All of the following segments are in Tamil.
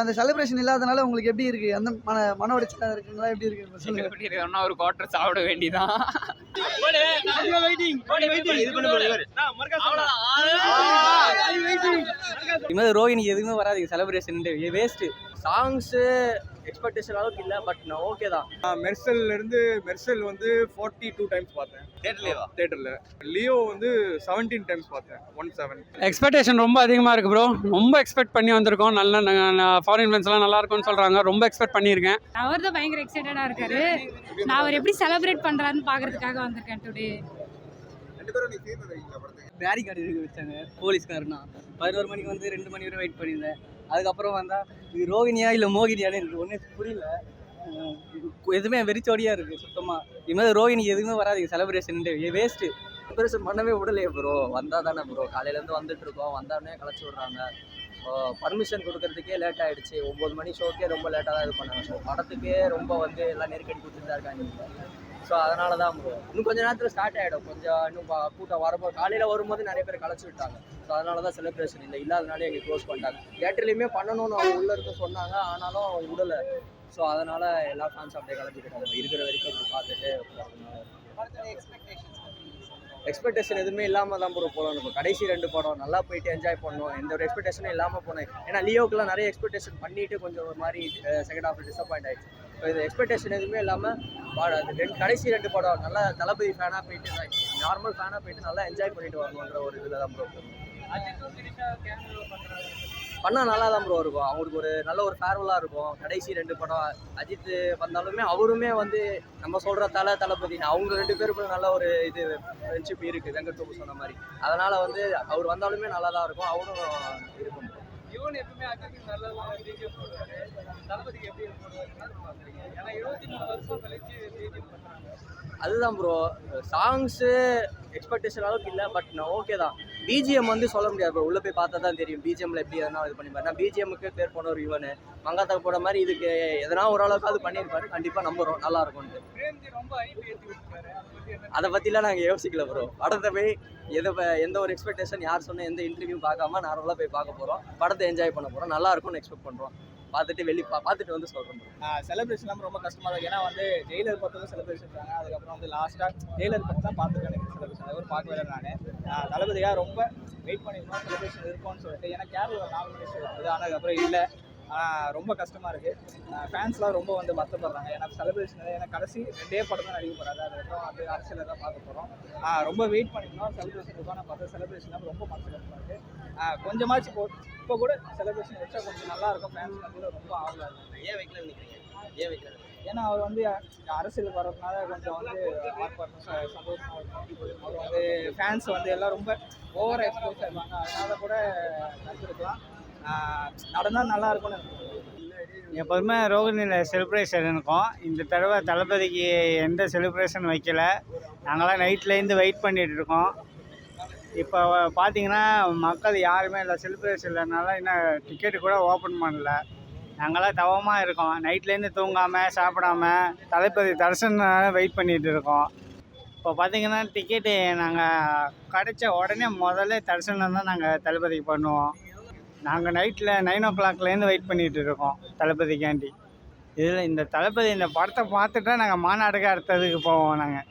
அந்த செலிப்ரேஷன் இல்லாதனால உங்களுக்கு எப்படி இருக்கு? அந்த மன உடைச்சலா இருக்குங்களா? எப்படி இருக்கு சொல்லுங்க. எப்படி இருக்குன்னா ஒரு குவார்டர் சாப்பிட வேண்டியதான். இனிமேல் ரோஹினி எதுவுமே வராது செலிப்ரேஷன் வேஸ்ட்டு. சாங்ஸு எக்ஸ்பெக்டேஷன் அளவுக்கு இல்லை, பட் நான் ஓகே தான். மெர்சல் வந்து 42 டைம்ஸ் பார்த்தேன் தேட்டரில். லியோ வந்து 17 டைம்ஸ் பார்த்தேன், 17. எக்ஸ்பெக்டேஷன் ரொம்ப அதிகமாக இருக்குது ப்ரோ. ரொம்ப எக்ஸ்பெக்ட் பண்ணி வந்திருக்கோம். நல்ல ஃபாரின் ஃப்ரெண்ட்ஸ்லாம் நல்லா இருக்கும்னு சொல்கிறாங்க. ரொம்ப எக்ஸ்பெக்ட் பண்ணியிருக்கேன். அவர் தான் பயங்கர எக்ஸைட்டடாக இருக்காரு. நான் அவர் எப்படி செலிப்ரேட் பண்ணுறாருன்னு பார்க்கறதுக்காக வந்திருக்கேன் டுடே. பேரிகார்டு இருக்கு வச்சாங்க போலீஸ்காரனா. 11 மணிக்கு வந்து 2 மணி வரை வெயிட் பண்ணியிருந்தேன். அதுக்கப்புறம் வந்தால் இது ரோகிணியா இல்லை மோகினியான்னு எனக்கு ஒன்றும் புரியல. எதுவுமே வெறிச்சோடியாக இருக்குது சுத்தமாக. இனிமேல் ரோஹினி எதுவுமே வராது செலிப்ரேஷன் வேஸ்ட்டு. செலிப்ரேஷன் பண்ணவே விடலையே ப்ரோ. வந்தால் தானே ப்ரோ, காலையிலேருந்து வந்துட்டு இருக்கோம், வந்தோடனே கலைச்சி விட்றாங்க. பர்மிஷன் கொடுக்கறதுக்கே லேட் ஆகிடுச்சு. 9 மணி ஷோக்கே ரொம்ப லேட்டாக தான் இது பண்ணாங்க. ஸோ படத்துக்கே ரொம்ப வந்து எல்லாம் நெருக்கடி கொடுத்துட்டு தான் இருக்காங்க. ஸோ அதனால தான் ப்ரோ இன்னும் கொஞ்சம் நேரத்தில் ஸ்டார்ட் ஆகிடும். கொஞ்சம் இன்னும் கூட்டம் வரும்போது காலையில் வரும்போது நிறைய பேர் கலைச்சி விட்டாங்க. ஸோ அதனால தான் செலிப்ரேஷன் இல்லை. இல்லாதனாலே எங்களுக்கு க்ளோஸ் பண்ணிட்டாங்க. தியேட்டர்லேயுமே பண்ணணும்னு அவங்க உள்ளே இருக்க சொன்னாங்க, ஆனாலும் அவங்க விடலை. ஸோ அதனால் எல்லா ஃபேன்ஸும் அப்படியே கிளம்பிக்கிட்டாங்க. இருக்கிற வரைக்கும் பார்த்துட்டு எக்ஸ்பெக்டேஷன் எதுவுமே இல்லாமல் தான் ப்ரோ போகணும். இப்போ கடைசி 2 படம் நல்லா போயிட்டு என்ஜாய் பண்ணணும். எந்த ஒரு எக்ஸ்பெக்டேஷனும் இல்லாமல் போனேன். ஏன்னா லியோக்கெலாம் நிறைய எக்ஸ்பெக்டேஷன் பண்ணிவிட்டு கொஞ்சம் ஒரு மாதிரி செகண்ட் ஹாஃப் டிசப்பாயிண்ட் ஆகிடுச்சு. ஸோ இது எக்ஸ்பெக்டேஷன் எதுவுமே இல்லாமல் கடைசி 2 படம் நல்லா தளபதி ஃபேனாக போயிட்டு நார்மல் ஃபேனாக போயிட்டு நல்லா என்ஜாய் பண்ணிட்டு வரணுன்ற ஒரு இதில் தான் ப்ரோ பண்ணால் நல்லா தான் ப்ரோ இருக்கும். அவங்களுக்கு ஒரு நல்ல ஒரு ஃபேர்வெல்லாக இருக்கும். கடைசி 2 படம் அஜித் வந்தாலுமே அவருமே வந்து நம்ம சொல்கிற தளபதி அவங்க 2 பேருக்கும் நல்ல ஒரு இது ஃப்ரெண்ட்ஷிப் இருக்குது, வெங்கட் பிரபு சொன்ன மாதிரி. அதனால் வந்து அவர் வந்தாலுமே நல்லா தான் இருக்கும், அவரும் இருக்கும். இவன் எப்பவுமே அஜித்துக்கு நல்ல பிஜிஎம் போடுவாரு. தளபதிக்கு எப்படி போடுவாருன்னு ஏன்னா 23 வருஷம் கழிச்சு பிஜிஎம் பண்ணுறாங்க. அதுதான் ப்ரோ, சாங்ஸு எக்ஸ்பெக்டேஷன் அளவுக்கு இல்லை, பட் நான் ஓகே தான். பிஜிஎம் வந்து சொல்ல முடியாது ப்ரோ, உள்ளே போய் பார்த்தா தான் தெரியும் பிஜிஎம்ல எப்படி எதனா இது பண்ணிப்பாரு. நான் பிஜிஎம்முக்கு பேர் போன ஒரு இவனு மங்காத்தாக்கு போட மாதிரி இதுக்கு எதனா ஓரளவுக்கு அது பண்ணியிருப்பாரு. கண்டிப்பாக நம்புகிறோம் நல்லா இருக்கும்ட்டு. அதை பற்றிலாம் நாங்கள் யோசிக்கல ப்ரோ. படத்தை போய் எந்த ஒரு எக்ஸ்பெக்டேஷன் யார் சொன்ன எந்த இன்டர்வியூ பார்க்காம நார்மலாக போய் பார்க்க போகிறோம். படத்தை என்ஜாய் பண்ண போகிறோம். நல்லா இருக்கும்னு எக்ஸ்பெக்ட் பண்ணுறோம். பார்த்துட்டு பார்த்துட்டு வந்து சொல்கிறோம். செலிப்ரேஷன் ரொம்ப கஷ்டமாக இருக்கும். ஏன்னா வந்து ஜெயிலர் பார்த்ததும் செலிப்ரேஷன் இருக்காங்க. அதுக்கப்புறம் வந்து லாஸ்ட்டாக ஜெயிலர் பற்றி தான் பார்த்துருக்கேன் செலிப்ரேஷன். அது ஒரு பார்க்கவே இல்லை. நான் தளபதியாக ரொம்ப வெயிட் பண்ணியிருந்தோம் செலிப்ரேஷன் இருக்கும்னு சொல்லிட்டு. ஏன்னா கேரளா நாமினேஷன் வந்து ஆனால் அதுக்கப்புறம் இல்லை. ரொம்ப கஷ்டமாக இருக்குது. ஃபேன்ஸ்லாம் ரொம்ப வந்து வருத்தப்படுறாங்க. ஏன்னா செலிப்ரேஷன் ஏன்னா கடைசி 2 படம் தான் நடிக்க போகிறாரு. அதுக்கப்புறம் அது அரசியலில் தான் பார்க்க போகிறோம். ரொம்ப வெயிட் பண்ணியிருந்தோம் செலிப்ரேஷன் இருக்கும். ஆனால் பார்த்தா செலிப்ரேஷன் ரொம்ப மனசு கஷ்டமாக இருக்குது. கொஞ்சமாச்சு இப்போ கூட செலிப்ரேஷன் வச்சா கொஞ்சம் நல்லாயிருக்கும். ஃபேன்ஸ் வந்து ரொம்ப ஆகல. ஏன் வைக்கலன்னு நினைக்கிறீங்க? ஏன் வைக்கல? ஏன்னா அவர் வந்து அரசியலுக்கு வர்றதுனால கொஞ்சம் வந்து சந்தோஷமாக இருக்கும். அவர் வந்து ஃபேன்ஸ் வந்து எல்லாம் ரொம்ப ஓவர் எக்ஸ்போஸ் ஆகிடுவாங்க. அதனால கூட நடிச்சிருக்கலாம். நடந்தால் நல்லா இருக்கும்னு எப்போதுமே ரோகிணியில் செலிப்ரேஷன் இருக்கும். இந்த தடவை தளபதிக்கு எந்த செலிப்ரேஷன் வைக்கல. நாங்களாம் நைட்லேருந்து வெயிட் பண்ணிகிட்டு இருக்கோம். இப்போ பார்த்தீங்கன்னா மக்கள் யாருமே இல்லை, செலிப்ரேஷன் இல்லைனால இன்னும் டிக்கெட்டு கூட ஓப்பன் பண்ணல. நாங்களாம் தவமாக இருக்கோம். நைட்லேருந்து தூங்காமல் சாப்பிடாம தளபதி தரிசனம் வெயிட் பண்ணிகிட்டு இருக்கோம். இப்போ பார்த்தீங்கன்னா டிக்கெட்டு நாங்கள் கிடைச்ச உடனே முதல்ல தரிசனம் தான் நாங்கள் தளபதிக்கு பண்ணுவோம். நாங்கள் நைட்டில் 9 o'clockலேருந்து வெயிட் பண்ணிகிட்டு இருக்கோம் தளபதிக்காண்டி. இதில் இந்த தளபதி இந்த படத்தை பார்த்துட்டா நாங்கள் மாநாடுக்கு அடுத்ததுக்கு போவோம். நாங்கள்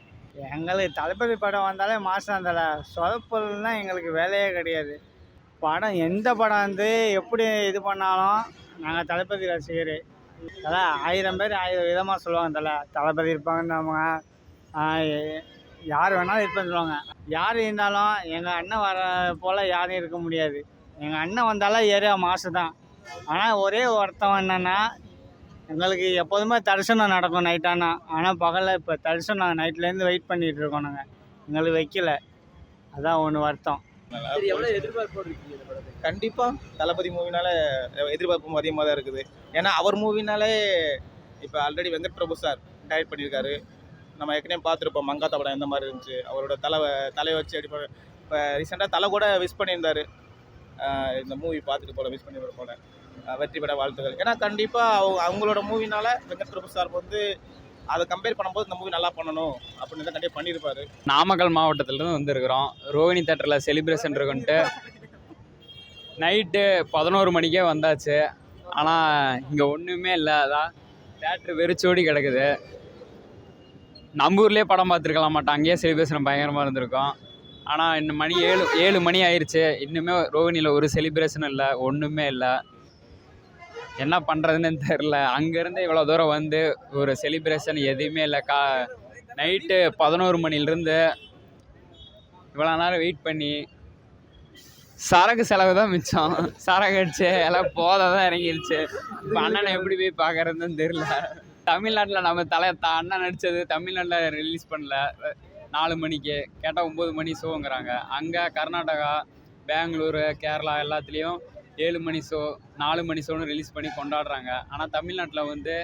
எங்களுக்கு தளபதி படம் வந்தாலே மாதம் தலை சொதப்பல்னால் எங்களுக்கு வேலையே கிடையாது. படம் எந்த படம் வந்து எப்படி இது பண்ணாலும் நாங்கள் தளபதி ரசிகர். அதான் 1000 பேர் 1000 விதமாக சொல்லுவாங்க. தளபதி இருப்பாங்கன்னு நம்ம யார் வேணாலும் இருப்பேன்னு சொல்லுவாங்க. யார் இருந்தாலும் எங்கள் அண்ணன் வர போல் யாரும் இருக்க முடியாது. எங்கள் அண்ணன் வந்தாலும் ஏரியா மாசு தான். ஆனால் ஒரே ஒருத்தவன் என்னென்னா எங்களுக்கு எப்போதுமே தரிசனம் நடக்கும் நைட்டானா. ஆனால் பகலில் இப்போ தரிசனம் நைட்லேருந்து வெயிட் பண்ணிகிட்டு இருக்கோம். நாங்கள் எங்களுக்கு வைக்கல. அதான் ஒன்று வருத்தம். எவ்வளோ எதிர்பார்ப்பு இருக்கீங்க இந்த படத்துக்கு? கண்டிப்பாக தளபதி மூவினால எதிர்பார்ப்பும் அதிகமாக தான் இருக்குது. ஏன்னா அவர் மூவினாலே இப்போ already Venkat Prabhu sir direct பண்ணியிருக்காரு. நம்ம ஏற்கனவே பார்த்துருப்போம் மங்காத்தா படம் எந்த மாதிரி இருந்துச்சு. அவரோட தலையை வச்சு அடிப்படை இப்போ ரீசெண்டாக தலை கூட விஷ் பண்ணியிருந்தார். இந்த மூவி பார்த்துட்டு போல விஷ் பண்ணியிருந்த போல வெற்றி பெற வாழ்த்துக்கள். ஏன்னா கண்டிப்பாக அவங்களோட மூவினால வெங்கட் பிரபு சார் வந்து அதை கம்பேர் பண்ணும்போது இந்த மூவி நல்லா பண்ணணும் அப்படின்னு தான் கண்டிப்பாக பண்ணியிருப்பார். நாமக்கல் மாவட்டத்திலேருந்து வந்திருக்கிறோம். ரோஹினி தேட்டரில் செலிப்ரேஷன் இருக்குன்ட்டு நைட்டு 11 மணிக்கே வந்தாச்சு. ஆனால் இங்கே ஒன்றுமே இல்லை. அதான் தேட்ரு வெறிச்சோடி கிடக்குது. நம்ம ஊர்லேயே படம் பார்த்துருக்கலாம் மாட்டோம், அங்கேயே செலிப்ரேஷன் பயங்கரமாக இருந்திருக்கும். ஆனால் இன்னும் மணி 7 மணி ஆயிடுச்சு, இன்னுமே ரோகிணியில் ஒரு செலிப்ரேஷனும் இல்லை, ஒன்றுமே இல்லை. என்ன பண்ணுறதுன்னு தெரில. அங்கேருந்து இவ்வளோ தூரம் வந்து ஒரு செலிப்ரேஷன் எதுவுமே இல்லை. நைட்டு 11 மணிலேருந்து இவ்வளோ நேரம் வெயிட் பண்ணி சரக்கு செலவு தான் மிச்சம். சரக்கு அடிச்சு எல்லாம் போதை தான் இறங்கிடுச்சு. இப்போ அண்ணனை எப்படி போய் பார்க்குறதுன்னு தெரில. தமிழ்நாட்டில் நம்ம அண்ணன் நடித்தது தமிழ்நாட்டில் ரிலீஸ் பண்ணல. 4 மணிக்கு கேட்டால் 9 மணி ஷோங்கிறாங்க. அங்கே கர்நாடகா, பெங்களூரு, கேரளா எல்லாத்துலேயும் 7 மணி ஷோ, 4 மணி ஷோன்னு ரிலீஸ் பண்ணி கொண்டாடுறாங்க. ஆனால் தமிழ்நாட்டில் வந்து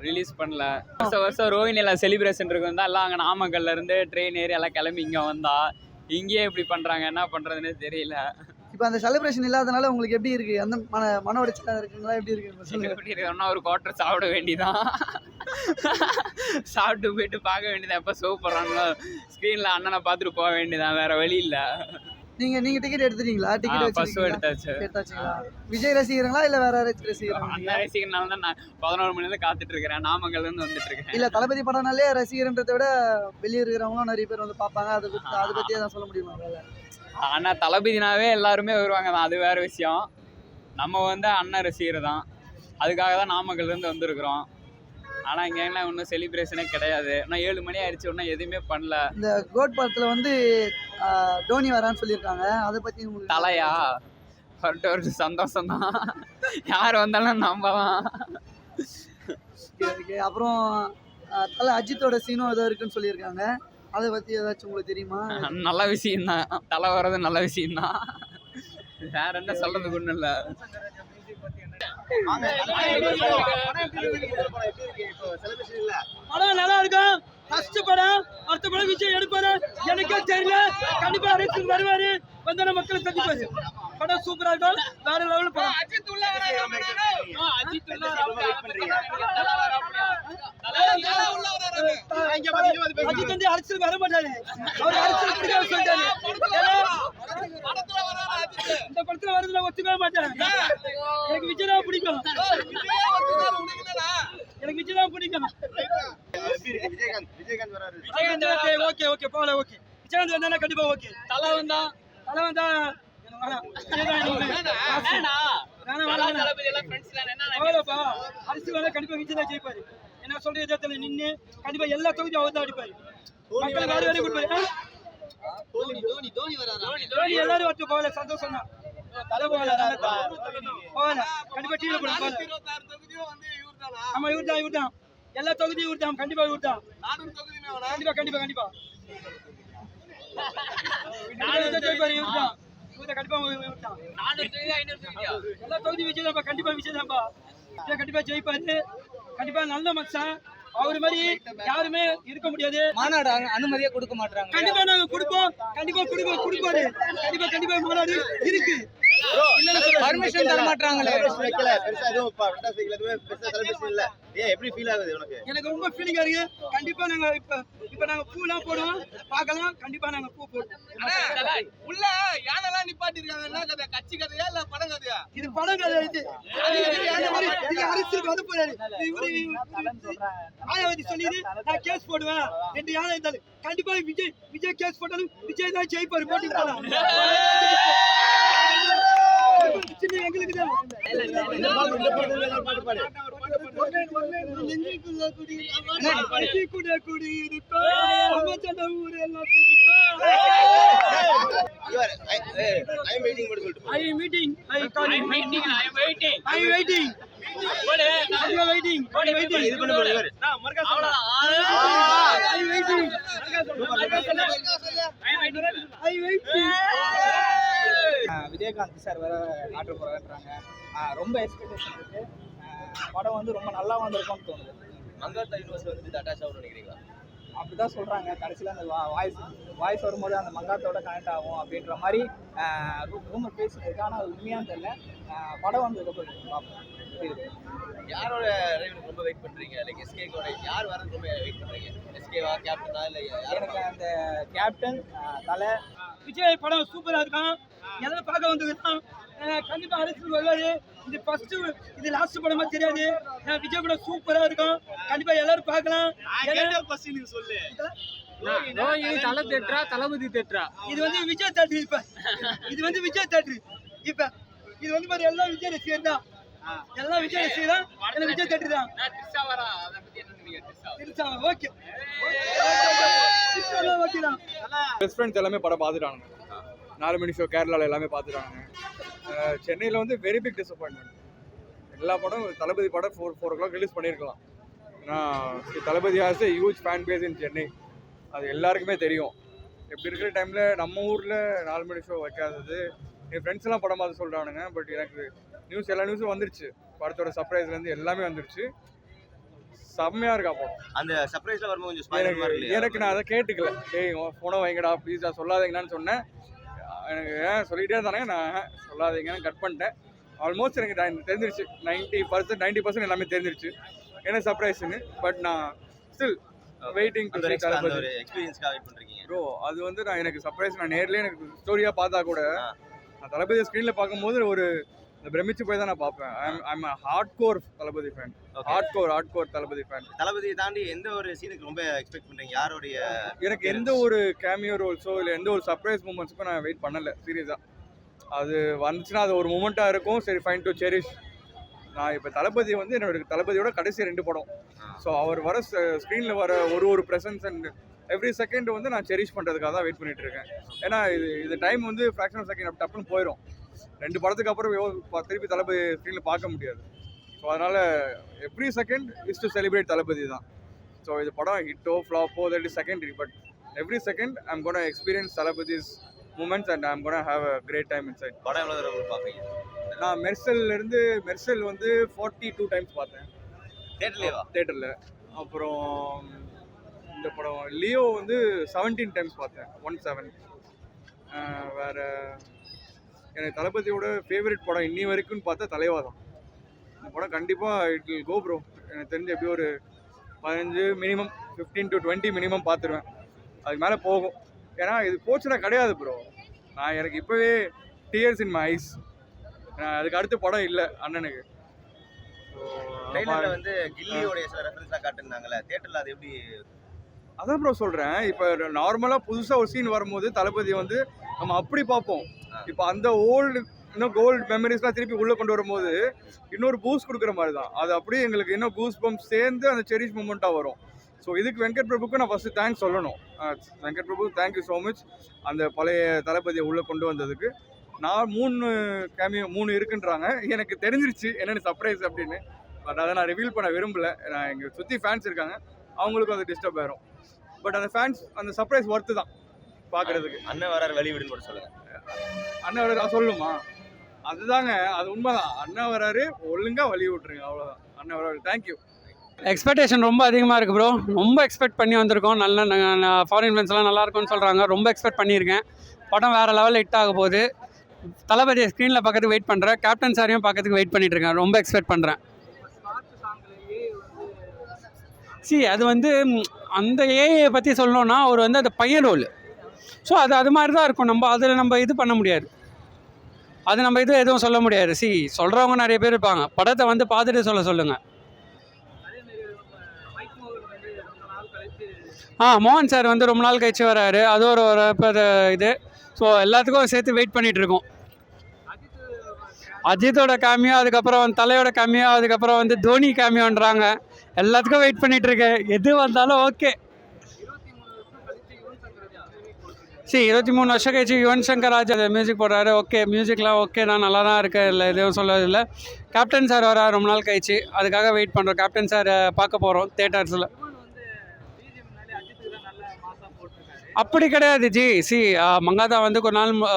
ரிலீஸ் பண்ணல. வருஷம் ரோஹிணியில் செலிப்ரேஷன் இருக்கு வந்தால் எல்லாம் அங்கே நாமக்கல்லேருந்து ட்ரெயின் ஏறி எல்லாம் கிளம்பி இங்கே வந்தால் இங்கேயே இப்படி பண்ணுறாங்க, என்ன பண்ணுறதுன்னு தெரியல. இப்போ அந்த செலிப்ரேஷன் இல்லாதனால உங்களுக்கு எப்படி இருக்கு? அந்த மன உடைச்சலாக இருக்குங்களா? எப்படி இருக்கு சொல்லுங்க. எப்படி இருக்குன்னா ஒரு குவார்டர் சாப்பிட வேண்டியதான். சாப்பிட்டு போயிட்டு பார்க்க வேண்டியதான். எப்போ ஷோ போடுறாங்களோ ஸ்க்ரீனில் அண்ணனை பார்த்துட்டு போக வேண்டியதான், வேற வழி இல்லை. நீங்க டிக்கெட் எடுத்துட்டீங்களா? டிக்கெட் ஃபர்ஸ்ட் எடுத்தாச்சுங்களா? விஜய் ரசிகர்களா இல்ல வேற யாராச்சும் ரசிகர்களா? அந்த ரசிகர்னால தான் நான் 11 மணிலேருந்து காத்துட்டு இருக்கிறேன், நாமக்கல்ல இருந்து வந்துட்டு இருக்கேன். இல்ல தளபதி படம்னாலே ரசிகர்ன்றதை விட வெளியே இருக்கிறவங்களும் நிறைய பேர் வந்து பார்ப்பாங்க. அதை பத்தி தான் சொல்ல முடியுமா? ஆனால் தளபதினாவே எல்லாருமே வருவாங்க தான், அது வேற விஷயம். நம்ம வந்து அண்ணன் ரசிகர் தான், அதுக்காக தான் நாமக்கல்ல இருந்து வந்திருக்கிறோம். ஆனால் இங்கே என்ன ஒன்றும் செலிப்ரேஷனே கிடையாது. நான் 7 மணி ஆயிடுச்சு, ஒன்றும் எதுவுமே பண்ணல. இந்த கோட் படத்துல வந்து டோனி வரான்னு சொல்லியிருக்காங்க, அதை பத்தி உங்களுக்கு தலையா வரட்டு சந்தோஷம் தான். யார் வந்தாலும் நம்பலாம். அப்புறம் தலை அஜித்தோட சீனும் ஏதோ இருக்குன்னு சொல்லியிருக்காங்க, அதை பத்தி ஏதாச்சும் உங்களுக்கு தெரியுமா? நல்ல விஷயம்தான், தலை வர்றது நல்ல விஷயம்தான், வேற என்ன சொல்றதுக்கு ஒன்றும் இல்லை. படம் நல்லா இருக்கும். ஃபர்ஸ்ட் படம், அடுத்த படம் விஜய் எடுப்பாரு எனக்கே தெரியல. கண்டிப்பா அரசியல் வருவாரு, வந்தான மக்களை சந்திப்பாரு. படம் சூப்பரா இருக்கும், வேற லெவல் படம். அஜித் வந்து அரசியல் வர மாட்டாரு, அவர் அரசியல் பிடிக்காம சொல்லிட்டாரு. இந்த படத்துல வரதுல ஒத்துக்கவே மாட்டேன். எனக்கு விஜய் தான் பிடிக்கும், எனக்கு விஜய் தான் பிடிக்கும். விஜயகாந்த் ஓகே ஓகே போகல, ஓகே. விஜயகாந்த் வந்தா கண்டிப்பா ஓகே. தலை வந்தா அரசு வேணா கண்டிப்பா விஜய் தான் ஜெயிப்பாரு. என்ன சொல்ற இடத்துல நின்று கண்டிப்பா எல்லா தொகுதியும் அவர் தான் அடிப்பாரு. மக்கள் வேற வேற கொடுப்பாரு. தோனி எல்லாரும் வந்து போகல, சந்தோஷம் தான். தலை போகல கண்டிப்பா டீல போகல. ஆமா இவர் தான் எல்லா தொகுதியும் இவர் தான், கண்டிப்பா இவர் தான். கண்டிப்பா கண்டிப்பா கண்டிப்பா ஜெயிப்பாரு இவர் தான். கண்டிப்பா எல்லா தொகுதியும் விஜய் தான், கண்டிப்பா விஜய் தான்ப்பா. கண்டிப்பா ஜெயிப்பாரு, கண்டிப்பா நல்ல மச்சான். அவரு மாதிரி யாருமே இருக்க முடியாது. மாநாடு அனுமதியே கொடுக்க மாட்டாங்க. கண்டிப்பா நாங்க கொடுப்போம், கண்டிப்பா கொடுப்பாரு. கண்டிப்பா மாநாடு இருக்கு. பர்மிஷன் தர மாட்டாங்களே. எனக்கு ரொம்ப ஃபீலிங்கா இருக்கு. கண்டிப்பா நாங்க இப்ப நாங்க பூலாம் போடுவோம், பார்க்கலாம். கண்டிப்பா நாங்க பூ போடுவோம். உள்ள யானெல்லாம் நிப்பாட்டி இருக்காங்க. என்ன கதை? கட்சி கதையா இல்ல படம் கதையா? இது படம் கதை. இது அரசியல் வந்து போறாரு இவரு. மாயாவதி சொல்லிடு நான் கேஸ் போடுவேன், 2 யானை இருந்தாலும் கண்டிப்பா விஜய் கேஸ் போட்டாலும் விஜய் தான் ஜெயிப்பாரு. போட்டு போலாம். எங்களுக்கு தான் விஜயகாந்த் சார் வேற நாட்டு போறாங்க. ரொம்ப எக்ஸ்பெக்டேஷன் இருக்கு. படம் வந்து ரொம்ப நல்லா வந்திருக்கும்னு தோணுது. மங்காத்தா யூனிவர்சிட்டி வந்து அட்டாச் ஆகும்னு நினைக்கிறீங்களா? அப்படிதான் சொல்றாங்க. கடைசியில் அந்த வாய்ஸ் வரும்போது அந்த மங்காத்தோட கனெக்ட் ஆகும் அப்படின்ற மாதிரி ரூமர் பேசிட்டு. ஆனால் அது உண்மையான்னு தெரியல. படம் வந்ததுக்கப்புறம் பார்ப்போம். யாரோட ரொம்ப வெயிட் பண்றீங்க? லைக் எஸ்கேவோட யார் வரது ரொம்ப வெயிட் பண்றீங்க? எஸ்கேவா, கேப்டனா இல்ல? எனக்கு அந்த கேப்டன் தலை. விஜய் படம் சூப்பரா இருக்கும், எல்லாம் பார்க்க வந்துருக்கோம். கண்டிப்பா அரசியல் வருவாரு, இது ஃபர்ஸ்ட் இது லாஸ்ட் படமா தெரியாது. நான் விஜய் படம் சூப்பரா இருக்கும், கண்டிப்பா எல்லாரும் பார்க்கலாம். தலை தேட்டரா தளபதி தேட்டரா? இது வந்து விஜய் தேட்டர். இப்ப இது வந்து விஜய் தேட்டர். இப்ப இது வந்து பாரு எல்லாம் விஜய் ரசிகர் தான், எல்லாம் விஜய் ரசிகர் தான், எல்லாம் விஜய் தேட்டர் தான். ஓகே ஓகே தான். பெஸ்ட் ஃப்ரெண்ட்ஸ் எல்லாமே படம் பார்த்துட்டாங்க. 4 மணி ஷோ கேரளாவில் எல்லாமே பார்த்துட்டாங்க. சென்னையில் வந்து வெரி பிக் டிசப்பாயின்மெண்ட். எல்லா படம் தளபதி படம் 4 o'clock ரிலீஸ் பண்ணியிருக்கலாம். ஏன்னா Thalapathy has a huge fan base in Chennai. அது எல்லாருக்குமே தெரியும். எப்படி இருக்கிற டைமில் நம்ம ஊரில் 4 மணி ஷோ வைக்காதது என் ஃப்ரெண்ட்ஸ் எல்லாம் படம் பார்த்து சொல்கிறானுங்க. பட் எனக்கு எல்லா நியூஸும் வந்துருச்சு. படத்தோட சர்ப்ரைஸ்லேருந்து எல்லாமே வந்துருச்சு. செம்மையாக இருக்கா படம். அந்த சர்ப்ரைஸ்ல வரும்போது கொஞ்சம் ஸ்பாயிலர் மாதிரி இல்லையா? எனக்கு நான் அதை கேட்டுக்கல. டேய் ஃபோனை வைங்கடா ப்ளீஸா சொல்லாதீங்கன்னு சொன்னேன். எனக்கு சொல்லிகிட்டே இருந்தானே, நான் சொல்லாதீங்கன்னு கட் பண்ணிட்டேன். ஆல்மோஸ்ட் எனக்கு தெரிஞ்சிருச்சு. 90% எல்லாமே தெரிஞ்சிருச்சு என்ன சர்ப்ரைஸ்ன்னு. பட் நான் ஸ்டில் வெயிட்டிங் டு see தளபதி. ஒரு எக்ஸ்பீரியன்ஸ்க்காக வெயிட் பண்றீங்க ப்ரோ. அது வந்து நான் எனக்கு சர்ப்ரைஸ் நான் நேர்லயே எனக்கு ஸ்டோரியாக பார்த்தா கூட நான் தளபதி ஸ்க்ரீனில் பார்க்கும்போது ஒரு பிரமிச்சு போய் தான் நான் பார்ப்பேன். I'm hard core Thalapathy fan. Hard core Thalapathy fan. தளபதியை தாண்டி எந்த ஒரு சீனுக்கு ரொம்ப எக்ஸ்பெக்ட் பண்றீங்க? யாருடைய எனக்கு எந்த ஒரு கேமியோ ரோல்ஸோ இல்லை எந்த ஒரு சர்ப்ரைஸ் மூமெண்ட்ஸுக்கும் நான் வெயிட் பண்ணலை சீரியஸாக. அது வந்துச்சுன்னா அது ஒரு மூமெண்ட்டாக இருக்கும். சரி ஃபைன் டு செரிஷ். நான் இப்போ தளபதி வந்து என்னோட தளபதியோட கடைசி 2 படம். ஸோ அவர் வர ஸ்க்ரீனில் வர ஒரு ப்ரெசன்ஸ் அண்ட் எவ்ரி செகண்ட் வந்து நான் செரிஷ் பண்ணுறதுக்காக தான் வெயிட் பண்ணிட்டு இருக்கேன். ஏன்னா இது டைம் வந்து ஃப்ராக்ஷன் ஆஃப் செகண்ட் டப்புன்னு போயிடும். 2 படத்துக்கு அப்புறம் திருப்பி தளபதி ஸ்க்ரீனில் பார்க்க முடியாது. ஸோ அதனால் every second is to celebrate Thalapathy தான். ஸோ இது படம் ஹிட்டோ ஃப்ளாப்போ that is secondary. But every second I'm gonna experience Thalapathy's moments and I'm gonna have a great time inside. படம் எவ்வளோ தடவை பார்ப்பீங்க? நான் மெர்சல் வந்து 42 டைம்ஸ் பார்த்தேன் தேட்டரில். அப்புறம் இந்த படம் லியோ வந்து 17 டைம்ஸ் பார்த்தேன். 17. வேறு எனக்கு தளபதியோட ஃபேவரட் படம் இன்னி வரைக்கும்னு பார்த்தா தலைவா தான். இந்த படம் கண்டிப்பாக இட் வில் கோ ப்ரோ. எனக்கு தெரிஞ்ச எப்படி ஒரு 15 மினிமம் 15 to 20 மினிமம் பார்த்துருவேன். அதுக்கு மேலே போகும். ஏன்னா இது போச்சுன்னா கிடையாது ப்ரோ. எனக்கு இப்போவே டியர்ஸ் இன் மை ஐஸ். அதுக்கு அடுத்த படம் இல்லை அண்ணனுக்கு. ட்ரெய்லர்ல வந்து கில்லியோடைய சில ரெஃபரன்ஸ்லாம் காட்டிருந்தாங்கல்ல, தியேட்டர்ல அது எப்படி? அதான் ப்ரோ சொல்கிறேன். இப்போ நார்மலாக புதுசாக ஒரு சீன் வரும்போது தளபதி வந்து நம்ம அப்படி பார்ப்போம். இப்போ அந்த கோல்டு மெமரிஸ்லாம் திருப்பி உள்ளே கொண்டு வரும்போது இன்னொரு பூஸ்ட் கொடுக்குற மாதிரி தான். அது அப்படியே எங்களுக்கு இன்னும் கூஸ் பம்ப் சேர்ந்து அந்த செரிஷ் மூமெண்ட்டாக வரும். ஸோ இதுக்கு வெங்கட் பிரபுக்கு நான் ஃபஸ்ட்டு தேங்க்ஸ் சொல்லணும். Venkat Prabhu thank you so much அந்த பழைய தளபதியை உள்ளே கொண்டு வந்ததுக்கு. நான் 3 இருக்குன்றாங்க. எனக்கு தெரிஞ்சிருச்சு என்னென்ன சர்ப்ரைஸ் அப்படின்னு. பட் அதை நான் ரிவீல் பண்ண விரும்பலை. நான் எங்கள் சுற்றி ஃபேன்ஸ் இருக்காங்க, அவங்களுக்கும் அது டிஸ்டர்ப் ஆயிரும். பட் அந்த ஃபேன்ஸ் அந்த சர்ப்ரைஸ் ஒர்த்து தான் பார்க்குறதுக்கு. அண்ணன் வராரு வெளிவிடுன்னு கூட சொல்லுங்கள். அண்ணன் வராரு சொல்லுமா? அதுதாங்க, அது உண்மைதான். அண்ணன் வராரு, ஒழுங்காக வழி விட்டுருங்க, அவ்வளோதான். அண்ணன் வராரு. தேங்க்யூ. எக்ஸ்பெக்டேஷன் ரொம்ப அதிகமாக இருக்குது ப்ரோ. ரொம்ப எக்ஸ்பெக்ட் பண்ணி வந்திருக்கோம். நல்ல ஃபாரின் ஃப்ரெண்ட்ஸ்லாம் நல்லா இருக்கும்னு சொல்கிறாங்க. ரொம்ப எக்ஸ்பெக்ட் பண்ணியிருக்கேன். படம் வேறு லெவலில் ஹிட் ஆக போகுது. தளபதியை ஸ்க்ரீனில் பார்க்கறதுக்கு வெயிட் பண்ணுறேன். கேப்டன் சாரையும் பார்க்கறதுக்கு வெயிட் பண்ணிட்டு இருக்கேன். ரொம்ப எக்ஸ்பெக்ட் பண்ணுறேன். அது வந்து அந்த ஏஐயை பற்றி சொல்லணும்னா அவர் வந்து அந்த பையன் ரோல். ஸோ அது மாதிரி தான் இருக்கும். அதில் நம்ம இது பண்ண முடியாது. அது நம்ம எதுவும் சொல்ல முடியாது. சொல்கிறவங்க நிறைய பேர் இருப்பாங்க. படத்தை வந்து பார்த்துட்டு சொல்லுங்கள். மோகன் சார் வந்து ரொம்ப நாள் கழிச்சு வராரு. அது ஒரு இது. ஸோ எல்லாத்துக்கும் சேர்த்து வெயிட் பண்ணிகிட்டு இருக்கோம். அஜித்தோட கேமியோ, அதுக்கப்புறம் தலையோட கேமியோ, அதுக்கப்புறம் வந்து தோனி கேமியோன்றாங்க. எல்லாத்துக்கும் வெயிட் பண்ணிகிட்டு இருக்கேன். எது வந்தாலும் ஓகே. 23 வருஷம் கழிச்சு யுவன் சங்கர் ராஜ் அதை மியூசிக் போடுறாரு. ஓகே, மியூசிக்லாம் ஓகே தான், நல்லா தான் இருக்கு. இல்லை எதுவும் சொல்லதில்லை. கேப்டன் சார் வராரு ரொம்ப நாள் கழிச்சு. அதுக்காக வெயிட் பண்ணுறோம். கேப்டன் சார் பார்க்க போகிறோம் தேட்டர்ஸில். அப்படி கிடையாது மங்காதா வந்து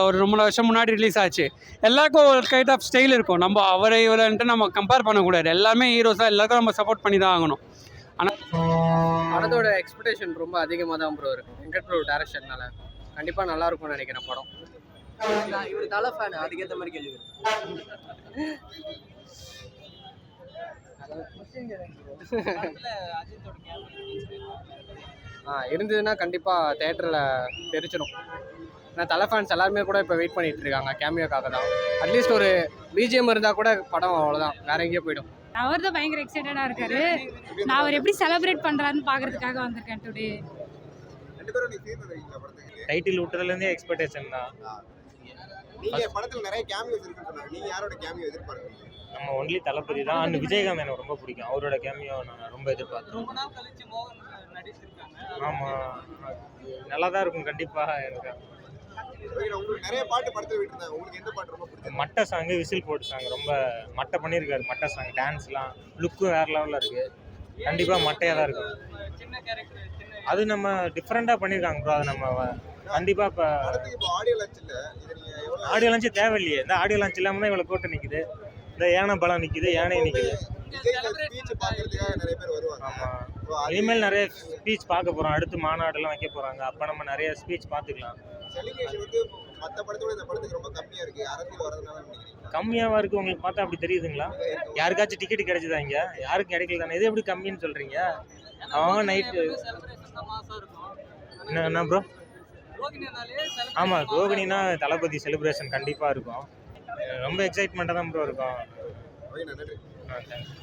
ஒரு 3 வருஷம் முன்னாடி ரிலீஸ் ஆச்சு. எல்லாருக்கும் ஒரு கைண்ட் ஆஃப் ஸ்டைல் இருக்கும். நம்ம அவரை இவரைன்ட்டு நம்ம கம்பேர் பண்ணக்கூடாது. எல்லாமே ஹீரோஸாக எல்லாருக்கும் நம்ம சப்போர்ட் பண்ணி தான் ஆகணும். ஆனால் படத்தோட எக்ஸ்பெக்டேஷன் ரொம்ப அதிகமாக தான் ப்ரோ இருக்குது. வெங்கட் பிரபு டைரக்ஷன்னால கண்டிப்பாக நல்லா இருக்கும்னு நினைக்கிறேன் படம். இவர் தலை ஃபேன், அதுக்கேற்ற மாதிரி கேள்வி. இருந்ததுன்னா கண்டிப்பாக தேட்டரில் தெரிச்சிடும். நான் தலை ஃபேன்ஸ் எல்லாருமே கூட இப்போ வெயிட் பண்ணிட்டு இருக்காங்க கேமியோக்காக தான். அட்லீஸ்ட் ஒரு பிஜிஎம் இருந்தால் கூட படம் அவ்வளோதான், வேற எங்கேயோ போயிடும். அவர் தான் பயங்கர எக்ஸைட்டடாக இருக்காரு. நான் அவர் எப்படி செலிப்ரேட் பண்ணுறாருன்னு பார்க்கறதுக்காக வந்திருக்கேன் டுடே. டைட்டில் விட்டுறதுலேருந்தே எக்ஸ்பெக்டேஷன் தான். நீங்க படத்துல நிறைய கேமியோஸ் இருக்குன்னு சொன்னாங்க. நீங்க யாரோட கேமியோ எதிர்பார்க்கறீங்க? நம்ம ஒன்லி தளபதி தான். அண்ட் விஜயகாந்த் எனக்கு ரொம்ப பிடிக்கும். அவரோட கேமியோ நான் ரொம்ப எதிர்பார்த்தேன். ரொம்ப நாள் கழிச்சு மோகன் நடிச்சிருக்காங்க. ஆமாம், நல்லா தான் இருக்கும் கண்டிப்பாக. எனக்கு உங்களுக்கு நிறைய பாட்டு படத்துல விட்டுருந்தாங்க. உங்களுக்கு எந்த பாட்டு ரொம்ப பிடிச்சது? மட்டை சாங்கு, விசில் போட்டு சாங் ரொம்ப மட்டை பண்ணியிருக்காரு. மட்டை சாங் டான்ஸ்லாம் லுக்கும் வேறு லெவலில் இருக்குது. கண்டிப்பாக மட்டையாக தான் இருக்கும். சின்ன கேரக்டர் அது நம்ம டிஃப்ரெண்ட்டாக பண்ணியிருக்காங்க ப்ரோ. அது நம்ம கண்டிப்பாக இப்போ படத்துக்கு இப்போ ஆடியோ லான்ச் இல்ல. இத நீங்க எவ்வளவு ஆடியோ லான்ச்சு தேவையில்லையே. இந்த ஆடியோ லான்ச் இல்லாமல் தான் இவ்வளோ கூட்டம் நிற்குது. இந்த யானை பலம் நிற்குது, யானை நிற்குது. விஜய் ஸ்பீச் பார்க்கிறதுக்காக நிறைய பேர் வருவாங்க. ஆமாம், So, அது இனிமேல் நிறைய ஸ்பீச் பார்க்க போகிறோம். அடுத்து மாநாடுலாம் வைக்க போகிறாங்க. அப்போ நம்ம நிறைய ஸ்பீச் பார்த்துக்கலாம். celebration வந்து மத்த படத்தோட இந்த படத்துக்கு ரொம்ப கம்மியா இருக்கு. அரசியல் வரதுனால நினைக்கிறீங்க? கம்மியாவா இருக்குது உங்களுக்கு பார்த்தா? அப்படி தெரியுதுங்களா? யாருக்காச்சும் டிக்கெட் கிடைச்சதா? இங்கே யாருக்கும் கிடைக்கல தானே. இது எப்படி கம்மின்னு சொல்கிறீங்க? அவன் நைட்டு செலிப்ரேஷன் தான் மாசா இருக்கும். என்ன ப்ரோ? ரோகிணினாலே ஆமாம், ரோகிணினா தளபதி செலிப்ரேஷன் கண்டிப்பாக இருக்கும். ரொம்ப எக்ஸைட்மெண்ட்டாக தான் ப்ரோ இருக்கும். ஓகே, நன்றி. தேங்க்ஸ்.